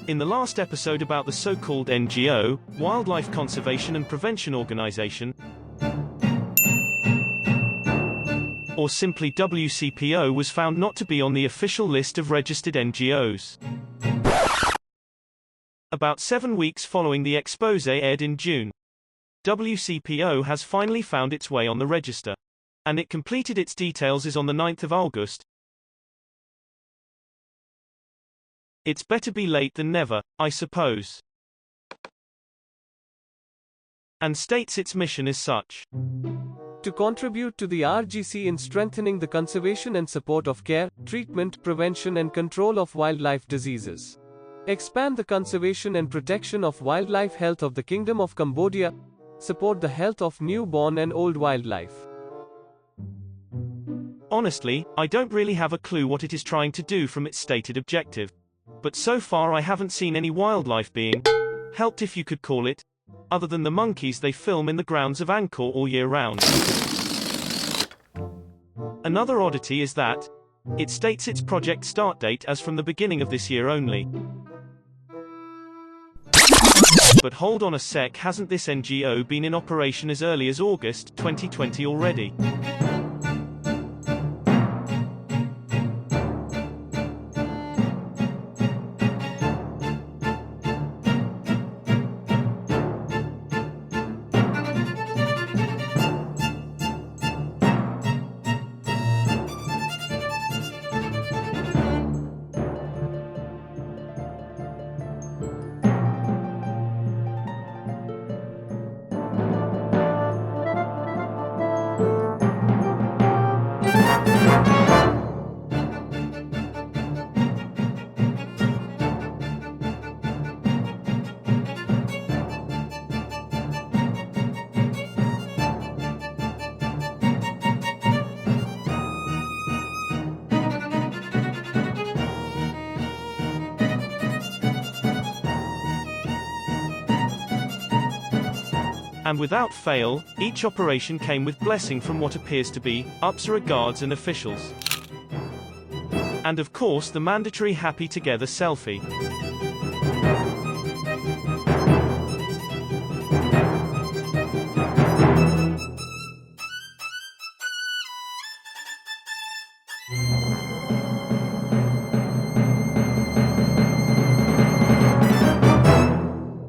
In the last episode about the so-called NGO, Wildlife Conservation and Prevention Organization, or simply WCPO, was found not to be on the official list of registered NGOs. About 7 weeks following the expose aired in June, WCPO has finally found its way on the register. And it completed its details is on the 9th of August. It's better be late than never, I suppose. And states its mission is such: to contribute to the RGC in strengthening the conservation and support of care, treatment, prevention and control of wildlife diseases. Expand the conservation and protection of wildlife health of the Kingdom of Cambodia. Support the health of newborn and old wildlife. Honestly, I don't really have a clue what it is trying to do from its stated objective. But so far I haven't seen any wildlife being helped, if you could call it, other than the monkeys they film in the grounds of Angkor all year round. Another oddity is that it states its project start date as from the beginning of this year only. But hold on a sec, hasn't this NGO been in operation as early as August 2020 already? And without fail, each operation came with blessing from what appears to be Apsara guards and officials. And of course the mandatory happy together selfie.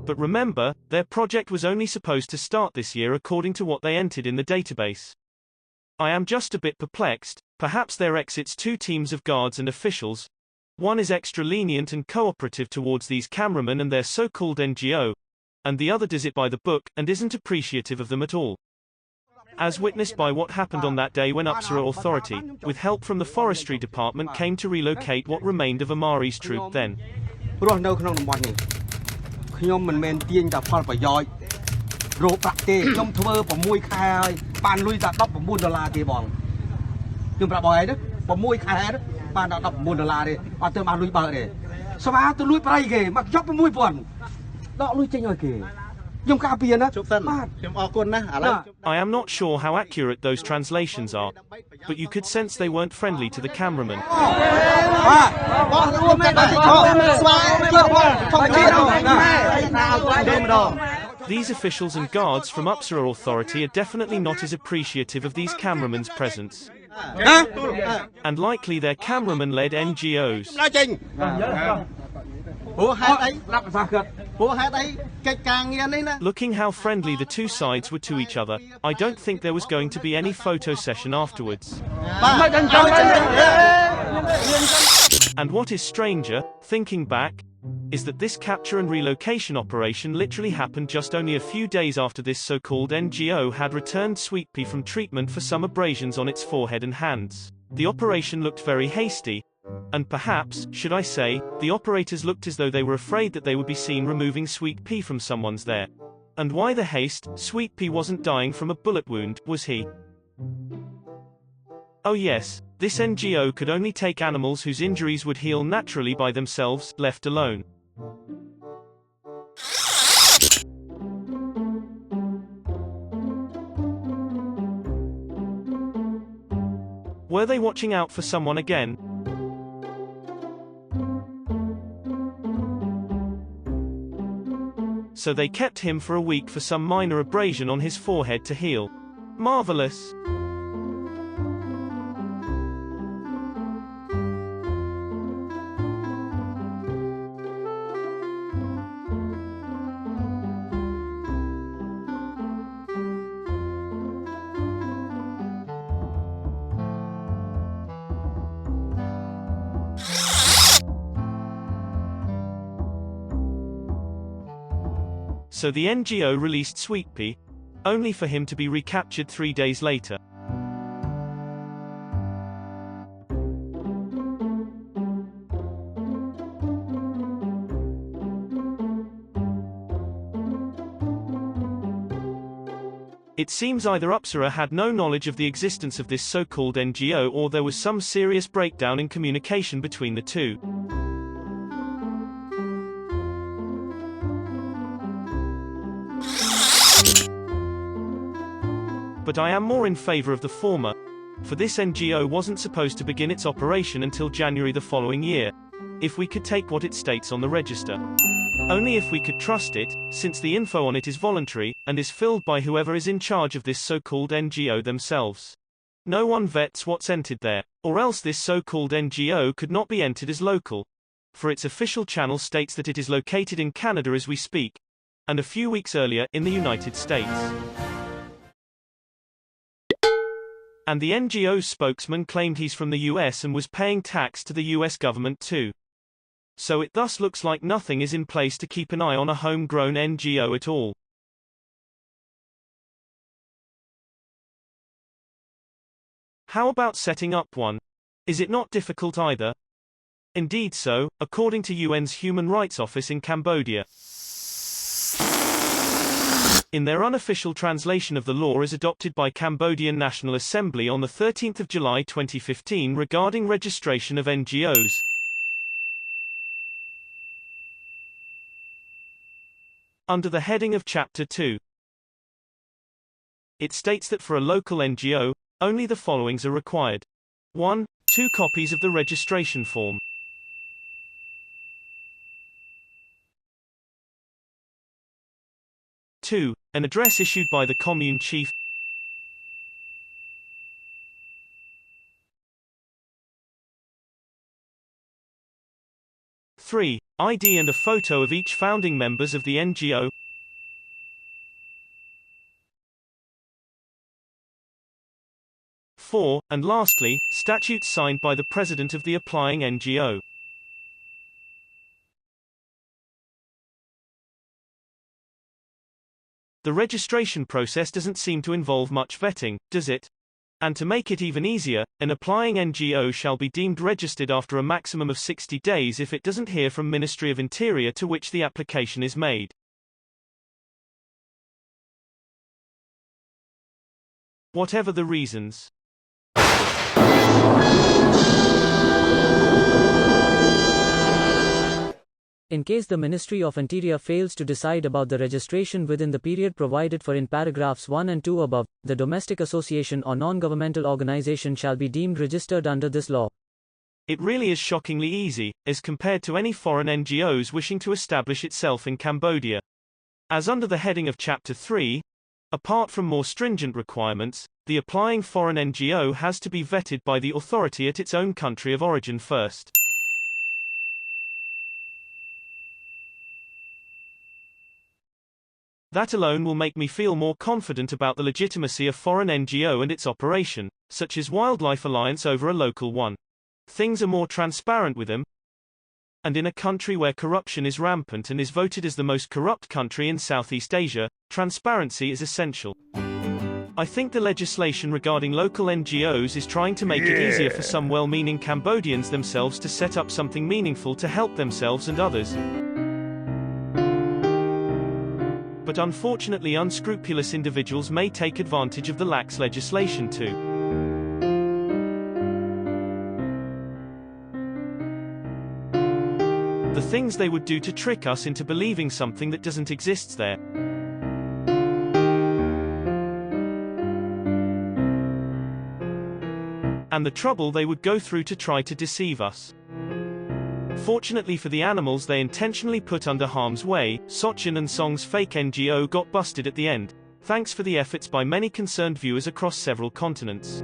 But remember, their project was only supposed to start this year according to what they entered in the database. I am just a bit perplexed. Perhaps there exits two teams of guards and officials. One is extra lenient and cooperative towards these cameramen and their so-called NGO, and the other does it by the book and isn't appreciative of them at all. As witnessed by what happened on that day when Apsara Authority, with help from the Forestry Department, came to relocate what remained of Amari's troop then. ខ្ញុំមិនមែនទាញតែផលប្រយោជន៍រោប្រាក់ទេខ្ញុំធ្វើ6ខែហើយបានលុយតែ$19ទេបងខ្ញុំប្រាប់បងឯងទៅ6ខែបានតែ$19ទេអត់ទៅបានលុយបើទេស្វាទៅលួចប្រៃគេមកយក6000ដកលុយចេញឲ្យគេខ្ញុំការពារណាបាទខ្ញុំអរគុណណាឥឡូវ I am not sure how accurate those translations are, but you could sense they weren't friendly to the cameraman. These officials and guards from Apsara Authority are definitely not as appreciative of these cameramen's presence. And likely they're cameraman-led NGOs. Looking how friendly the two sides were to each other, I don't think there was going to be any photo session afterwards. And what is stranger, thinking back, is that this capture and relocation operation literally happened just only a few days after this so-called NGO had returned Sweet Pea from treatment for some abrasions on its forehead and hands. The operation looked very hasty, and perhaps, should I say, the operators looked as though they were afraid that they would be seen removing Sweet Pea from someone's there. And why the haste? Sweet Pea wasn't dying from a bullet wound, was he? Oh yes, this NGO could only take animals whose injuries would heal naturally by themselves, left alone. Were they watching out for someone again? So they kept him for a week for some minor abrasion on his forehead to heal. Marvelous. So the NGO released Sweetpea, only for him to be recaptured 3 days later. It seems either Upsara had no knowledge of the existence of this so-called NGO, or there was some serious breakdown in communication between the two. But I am more in favor of the former, for this NGO wasn't supposed to begin its operation until January the following year, if we could take what it states on the register. Only if we could trust it, since the info on it is voluntary, and is filled by whoever is in charge of this so-called NGO themselves. No one vets what's entered there, or else this so-called NGO could not be entered as local, for its official channel states that it is located in Canada as we speak, and a few weeks earlier in the United States. And the NGO's spokesman claimed he's from the US and was paying tax to the US government too. So it thus looks like nothing is in place to keep an eye on a homegrown NGO at all. How about setting up one? Is it not difficult either? Indeed so, according to UN's Human Rights Office in Cambodia. In their unofficial translation of the law as adopted by Cambodian National Assembly on the 13th of July 2015 regarding registration of NGOs. Under the heading of Chapter 2, it states that for a local NGO, only the followings are required. 1. 2 copies of the registration form. 2. An address issued by the commune chief. 3. ID and a photo of each founding members of the NGO. 4. And lastly, statutes signed by the president of the applying NGO. The registration process doesn't seem to involve much vetting, does it? And to make it even easier, an applying NGO shall be deemed registered after a maximum of 60 days if it doesn't hear from Ministry of Interior to which the application is made. Whatever the reasons. In case the Ministry of Interior fails to decide about the registration within the period provided for in paragraphs 1 and 2 above, the domestic association or non-governmental organization shall be deemed registered under this law. It really is shockingly easy, as compared to any foreign NGOs wishing to establish itself in Cambodia. As under the heading of Chapter 3, apart from more stringent requirements, the applying foreign NGO has to be vetted by the authority at its own country of origin first. That alone will make me feel more confident about the legitimacy of foreign NGO and its operation, such as Wildlife Alliance over a local one. Things are more transparent with them. And in a country where corruption is rampant and is voted as the most corrupt country in Southeast Asia, transparency is essential. I think the legislation regarding local NGOs is trying to make it easier for some well-meaning Cambodians themselves to set up something meaningful to help themselves and others. But unfortunately, unscrupulous individuals may take advantage of the lax legislation too. The things they would do to trick us into believing something that doesn't exist there. And the trouble they would go through to try to deceive us. Fortunately for the animals they intentionally put under harm's way, Sochin and Song's fake NGO got busted at the end. Thanks for the efforts by many concerned viewers across several continents.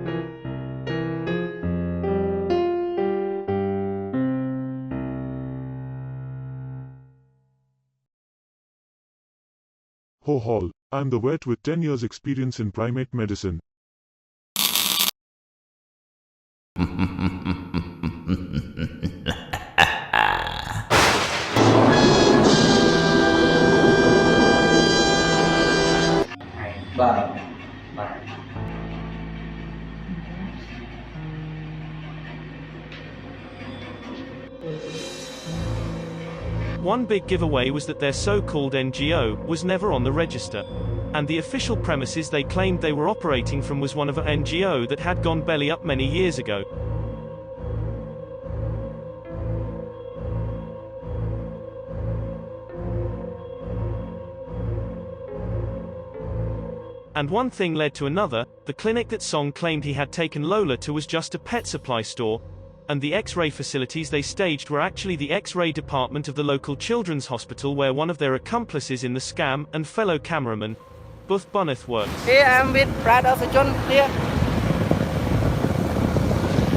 Ho Hall, I'm the vet with 10 years experience in primate medicine. One big giveaway was that their so-called NGO was never on the register. And the official premises they claimed they were operating from was one of an NGO that had gone belly up many years ago. And one thing led to another. The clinic that Song claimed he had taken Lola to was just a pet supply store, and the X-ray facilities they staged were actually the X-ray department of the local children's hospital where one of their accomplices in the scam and fellow cameraman, Buth Bunneth, works. Here I am with Brad of John here.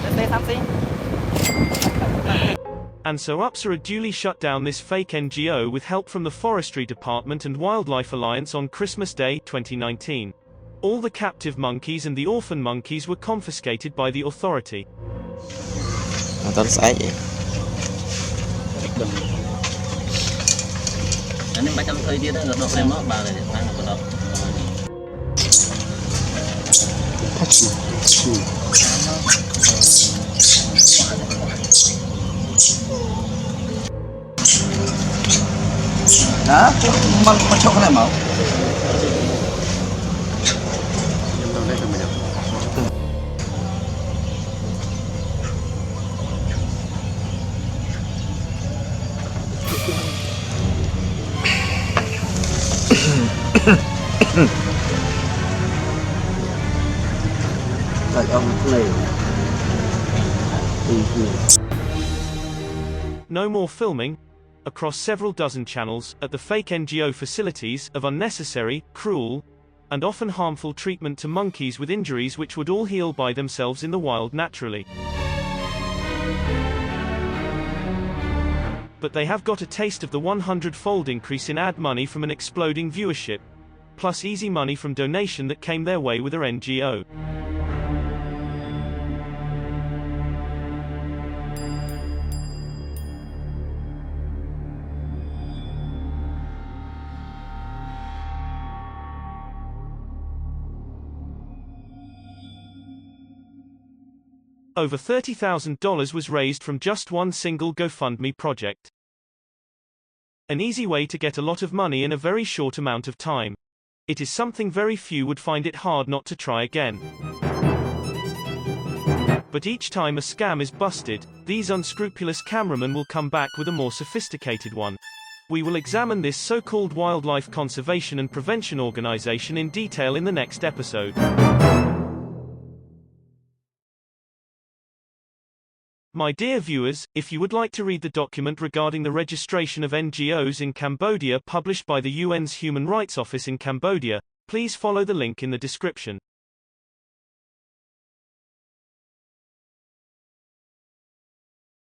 Let's say something. And so Upsara duly shut down this fake NGO with help from the Forestry Department and Wildlife Alliance on Christmas Day 2019. All the captive monkeys and the orphan monkeys were confiscated by the authority. Hả? Mà cho cái này mà No more filming, across several dozen channels, at the fake NGO facilities, of unnecessary, cruel, and often harmful treatment to monkeys with injuries which would all heal by themselves in the wild naturally. But they have got a taste of the 100-fold increase in ad money from an exploding viewership, plus easy money from donation that came their way with their NGO. Over $30,000 was raised from just one single GoFundMe project. An easy way to get a lot of money in a very short amount of time. It is something very few would find it hard not to try again. But each time a scam is busted, these unscrupulous cameramen will come back with a more sophisticated one. We will examine this so-called wildlife conservation and prevention organization in detail in the next episode. My dear viewers, if you would like to read the document regarding the registration of NGOs in Cambodia published by the UN's Human Rights Office in Cambodia, please follow the link in the description.